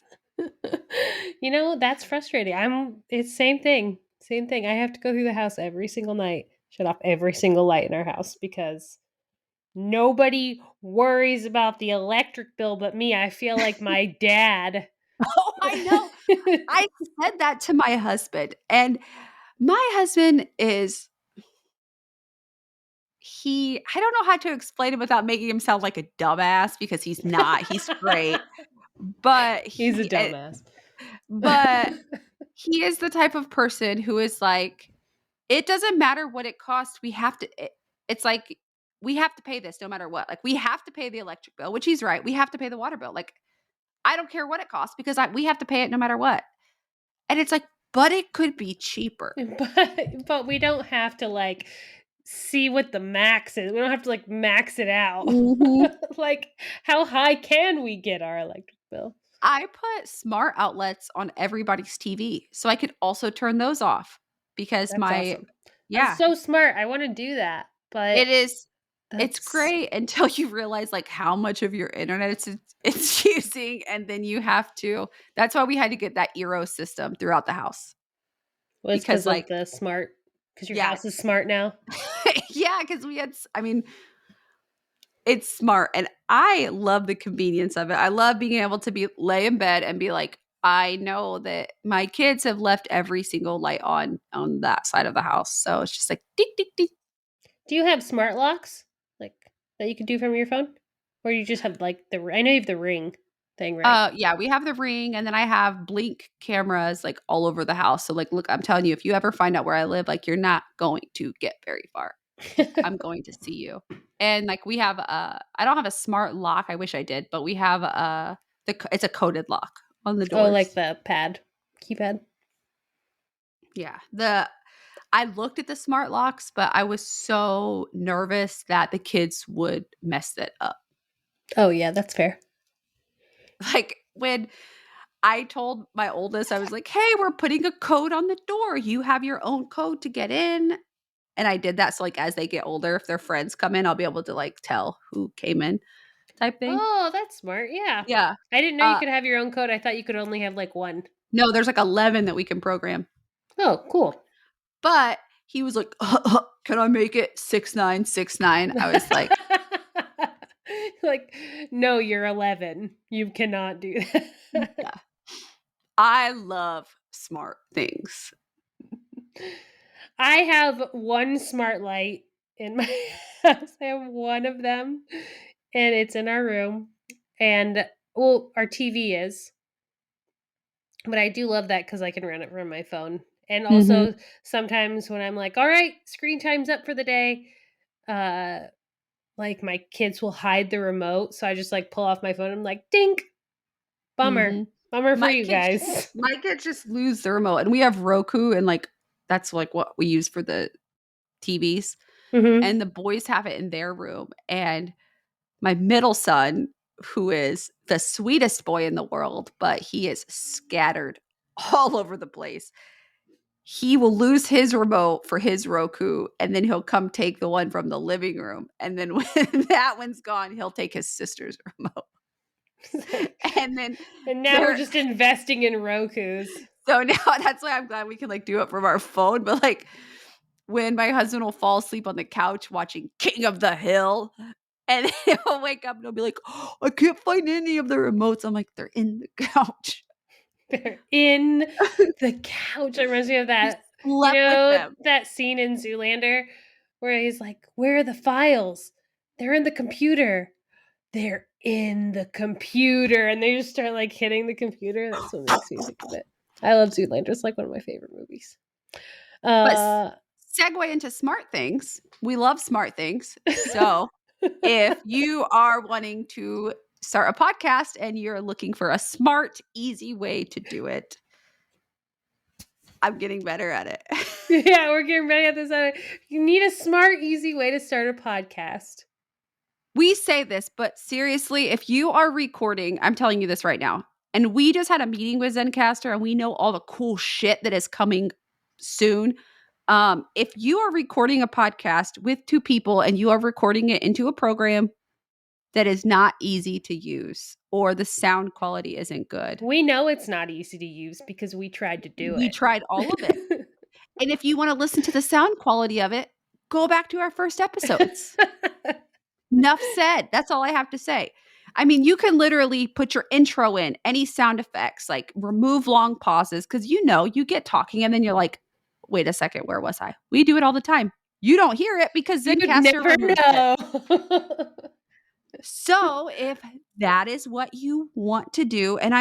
That's frustrating. It's same thing. Same thing. I have to go through the house every single night, shut off every single light in our house because nobody worries about the electric bill but me. I feel like my dad. Oh, I know. I said that to my husband, and my husband is I don't know how to explain it without making him sound like a dumbass, because he's not. He's great. But He's a dumbass. but he is the type of person who is like, it doesn't matter what it costs. It's like, we have to pay this no matter what. Like, we have to pay the electric bill, which he's right. We have to pay the water bill. Like, I don't care what it costs, because we have to pay it no matter what. And it's like, but it could be cheaper. But we don't have to like see what the max is. We don't have to like max it out. Mhm. Like how high can we get our electric bill? I put smart outlets on everybody's TV so I could also turn those off, because That's awesome. That's yeah, so smart. I want to do that. But it is, it's that's great until you realize, like, how much of your internet it's using, and then that's why we had to get that Eero system throughout the house, was because, because of like, the smart, because your yeah, house is smart now. yeah, because I mean, it's smart, and I love the convenience of it. I love being able to lay in bed and be like, I know that my kids have left every single light on that side of the house. So it's just like, ding, ding, ding. Do you have smart locks like that you can do from your phone, or you just have like the? I know you have the Ring thing, right? Yeah, we have the Ring, and then I have Blink cameras, like, all over the house. So, like, look, I'm telling you, if you ever find out where I live, like, you're not going to get very far. I'm going to see you. And, like, we have I don't have a smart lock. I wish I did, but we have it's a coded lock on the Oh, like doors. the pad, keypad. Yeah. I looked at the smart locks, but I was so nervous that the kids would mess it up. Oh, yeah, that's fair. Like when I told my oldest, I was like, "Hey, we're putting a code on the door. You have your own code to get in." And I did that so, like, as they get older, if their friends come in, I'll be able to, like, tell who came in type thing. Oh, that's smart. Yeah. Yeah. I didn't know you Uh, could have your own code. I thought you could only have like one. no, there's, like, 11 that we can program. Oh, cool. But he was like, "Can I make it 6969?" I was like, Like, no, you're 11. You cannot do that. "Yeah." I love smart things. I have one smart light in my house. I have one of them, and it's in our room. And well, our TV is, but I do love that because I can run it from my phone. And Mhm. also sometimes when I'm like, all right, screen time's up for the day, uh, like my kids will hide the remote. So I just like pull off my phone. I'm like, dink, bummer. Mhm. Bummer for My you kids guys. my kids just lose the remote, and we have Roku, and, like, that's, like, what we use for the TVs, Hmm. and the boys have it in their room, and my middle son, who is the sweetest boy in the world, but he is scattered all over the place. He will lose his remote for his Roku, and then he'll come take the one from the living room, and then when that one's gone, he'll take his sister's remote. And then And now we're they're just investing in Rokus. so now that's why I'm glad we can, like, do it from our phone, but, like, when my husband will fall asleep on the couch watching King of the Hill, and then he'll wake up and he'll be like, "Oh, I can't find any of the remotes." I'm like, "They're in the couch." They're in the couch. It reminds me of You that, slept with them. that scene in Zoolander where he's like, "Where are the files? They're in the computer. They're in the computer." And they just start like hitting the computer. That's what makes me think of it. I love Zoolander. It's like one of my favorite movies. But Uh segue into smart things. We love smart things. So, if you are wanting to start a podcast and you're looking for a smart, easy way to do it, I'm getting better at it. yeah, we're getting ready at this. You need a smart, easy way to start a podcast. We say this, but seriously, if you are recording, I'm telling you this right now, and we just had a meeting with Zencaster and we know all the cool shit that is coming soon. If you are recording a podcast with two people and you are recording it into a program that is not easy to use or the sound quality isn't good, We know it's not easy to use because we tried to do we tried all of it. it. And if you want to listen to the sound quality of it, go back to our first episodes. Enough said. That's all I have to say. I mean, you can literally put your intro in, any sound effects, like remove long pauses, because you get talking and then you're like, wait a second, where was I? We do it all the time. You don't hear it because You'd Zencaster never removes it. know. So if that is what you want to do, and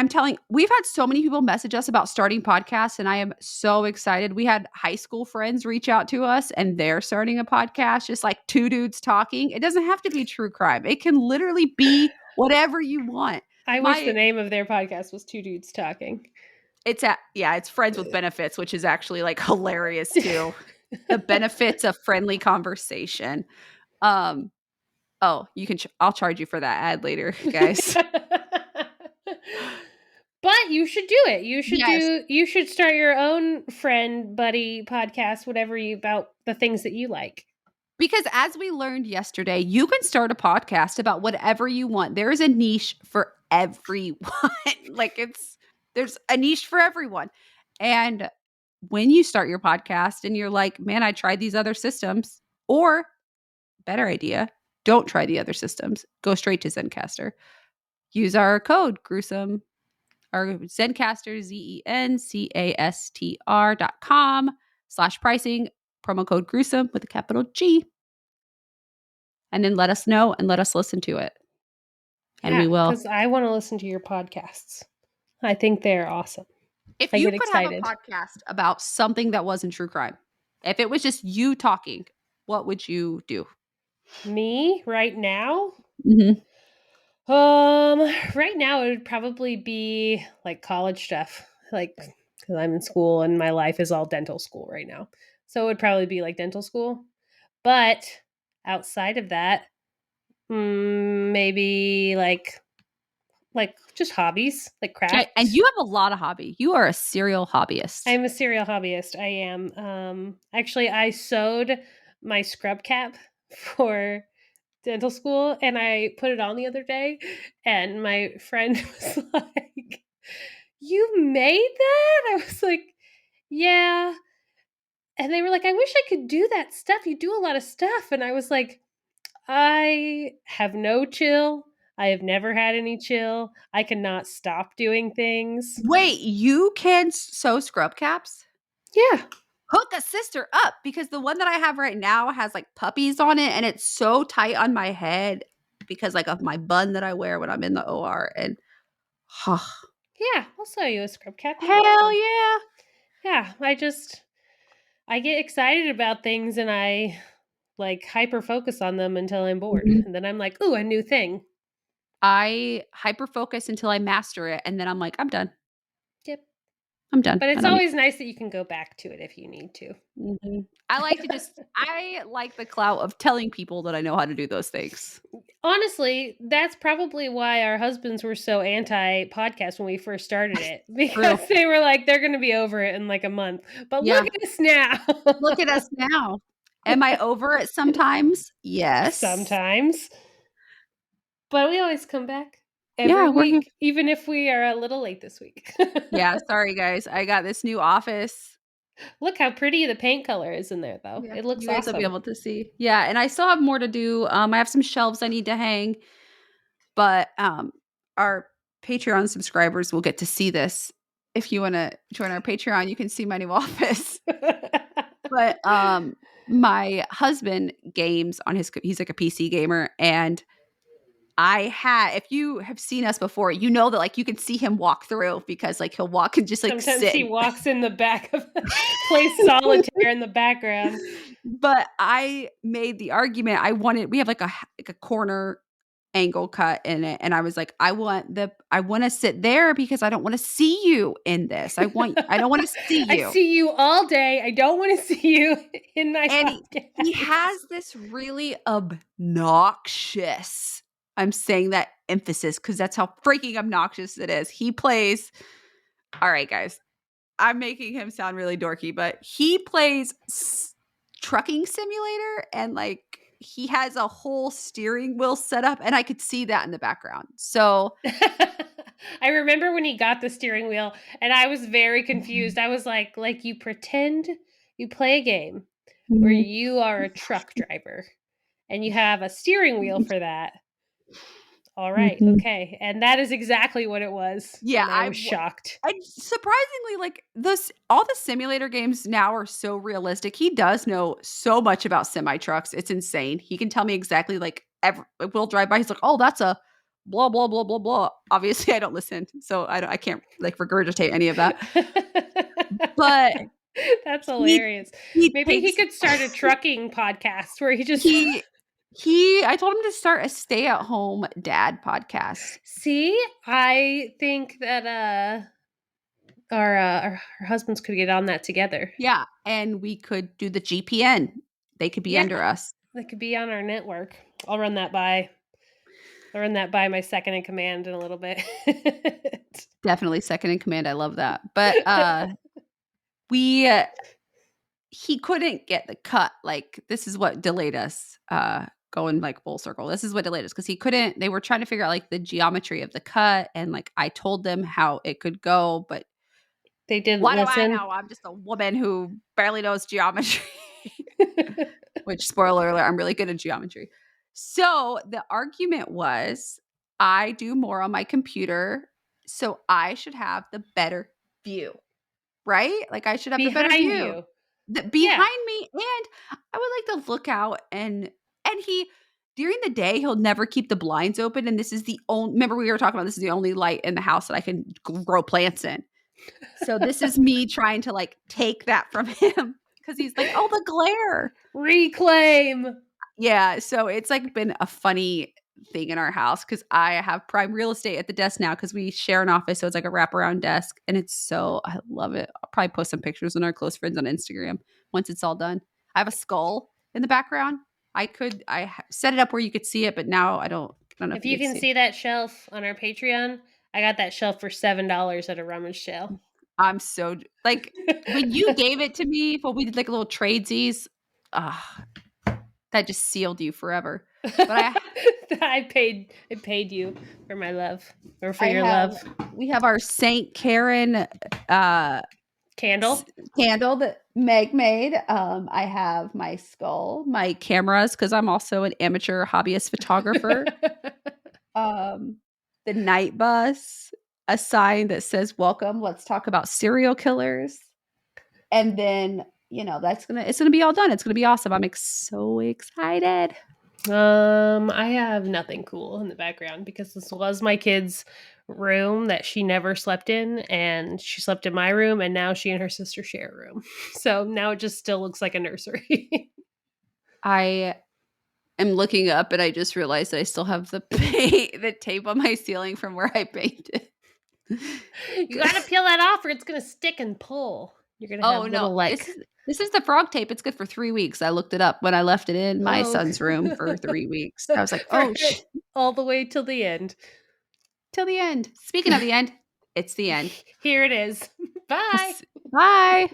we've had so many people message us about starting podcasts, and I am so excited. We had high school friends reach out to us and they're starting a podcast, just like two dudes talking. It doesn't have to be true crime. It can literally be whatever you want. I wish the My name of their podcast was Two Dudes Talking. it's Friends with Benefits, which is actually like hilarious too. The benefits of friendly conversation. Um oh, I'll charge you for that ad later, guys. But you should do it. Yes. You should start your own friend buddy podcast, whatever you about the things that you like. Because as we learned yesterday, you can start a podcast about whatever you want. There is a niche for everyone. There's a niche for everyone. And when you start your podcast and you're like, man, I tried these other systems, or better idea, don't try the other systems. Go straight to Zencaster. Use our code gruesome, our Zencaster, ZENCASTR.com/pricing, promo code gruesome with a capital G. And then let us know and let us listen to it. And we Yeah, will. because I want to listen to your podcasts. I think they're awesome. If I you get could have a excited. podcast about something that wasn't true crime, if it was just you talking, what would you do? Me right now? Mm-hmm. Right now it would probably be like college stuff. Like because I'm in school and my life is all dental school right now. So it would probably be like dental school. But outside of that, maybe like just hobbies, like Okay, and craft. you have a lot of hobby. You are a serial hobbyist. I'm a serial hobbyist. I am. Actually, I sewed my scrub cap for dental school and I put it on the other day and my friend was like, "You made that?" I was like, "Yeah." And they were like, "I wish I could do that stuff. You do a lot of stuff." And I was like, "I have no chill. I have never had any chill. I cannot stop doing things." Wait, you can sew scrub caps? Yeah. Hook a sister up because the one that I have right now has like puppies on it and it's so tight on my head because like of my bun that I wear when I'm in the OR and Yeah, I'll sew you a scrub cap, no hell problem. yeah. Yeah, I get excited about things and I like hyper focus on them until I'm bored. Mhm. And then I'm like, "Ooh, a new thing." I hyper focus until I master it and then I'm like, I'm done. Yep. I'm done. But I it's don't need. always nice that you can go back to it if you need to. Mhm. I like the clout of telling people that I know how to do those things. Honestly, that's probably why our husbands were so anti podcast when we first started it because True. they were like, they're going to be over it in like a month. But look Yeah. at us now. Look at us now. Am I over it sometimes? Yes. Sometimes. But we always come back every Yeah, we're here. week, even if we are a little late this week. Yeah, sorry guys. I got this new office. Look how pretty the paint color is in there, though. Yeah, It looks you guys will be awesome. able to see. Yeah, and I still have more to do. I have some shelves I need to hang, but our Patreon subscribers will get to see this. If you want to join our Patreon, you can see my new office. But my husband games on his he's like a PC gamer and if you have seen us before, you know that like you can see him walk through because like he'll walk and just like Sometimes sit. he walks in the back of plays solitaire in the background. But I made the argument we have like a corner angle cut in it and I was like I want to sit there because I don't want to see you in this. I don't want to see I you. see you all day. I don't want to see you in my And he podcast. has this really obnoxious, I'm saying that emphasis because that's how freaking obnoxious it is. He plays, all right, guys, I'm making him sound really dorky, but he plays trucking simulator and like he has a whole steering wheel set up and I could see that in the background. So I remember when he got the steering wheel and I was very confused. I was like you pretend you play a game where Mhm. you are a truck driver and you have a steering wheel for that. All right, Mhm. okay. And that is exactly what it was. Yeah, And I was shocked. I surprisingly like this all the simulator games now are so realistic. He does know so much about semi trucks. It's insane. He can tell me exactly like we'll drive by. He's like, "Oh, that's a blah blah blah blah blah." Obviously, I don't listen, so I can't like regurgitate any of that. But That's he hilarious. he Maybe he takes could start a trucking podcast where he just he I told him to start a stay at home dad podcast. See, I think that our husbands could get on that together. Yeah, and we could do the GPN. They could be Yeah, under us. that could be on our network. I'll run that by. I'll run that by my second in command in a little bit. Definitely second in command. I love that. But we he couldn't get the cut. Like this is what delayed us going like full circle. This is what delayed us because he couldn't they were trying to figure out like the geometry of the cut and like I told them how it could go, but They didn't what do I listen. know? I'm just a woman who barely knows geometry. Which spoiler alert, I'm really good at geometry. So the argument was I do more on my computer, so I should have the better view, right? Like I should have the better Behind view. you. Yeah. Behind me, and I would like to look out and he during the day he'll never keep the blinds open and this is the only remember we were talking about this is the only light in the house that I can grow plants in. So this is me trying to like take that from him because he's like, "Oh, the glare." Reclaim. Yeah, so it's like been a funny thing in our house because I have prime real estate at the desk now because we share an office. So it's like a wraparound desk. And I love it. I'll probably post some pictures on our close friends on Instagram once it's all done. I have a skull in the background. Set it up where you could see it, but now I don't know if If you you could can see. see that shelf on our Patreon, I got that shelf for $7 at a rummage sale. I'm so like when you gave it to me, when we did like a little tradesies, ah, that just sealed you forever. But I paid you for my love or for I your have love. we have our Saint Karen Candle. candle that Meg made. I have my skull, my cameras because I'm also an amateur hobbyist photographer. The night bus, a sign that says "Welcome. Let's talk about serial killers," and then it's gonna be all done. It's gonna be awesome. I'm so excited. I have nothing cool in the background because this was my kid's room that she never slept in, and she slept in my room, and now she and her sister share a room. So now it just still looks like a nursery. I am looking up and I just realized that I still have the tape on my ceiling from where I painted. You gotta peel that off or it's gonna stick and pull. You're gonna Oh have no, little this is the frog tape. It's good for 3 weeks. I looked it up when I left it in my oh son's room for 3 weeks. I was like, for "Oh, all the way till the end. till the end." Speaking of the end, it's the end. Here it is. Bye. Bye.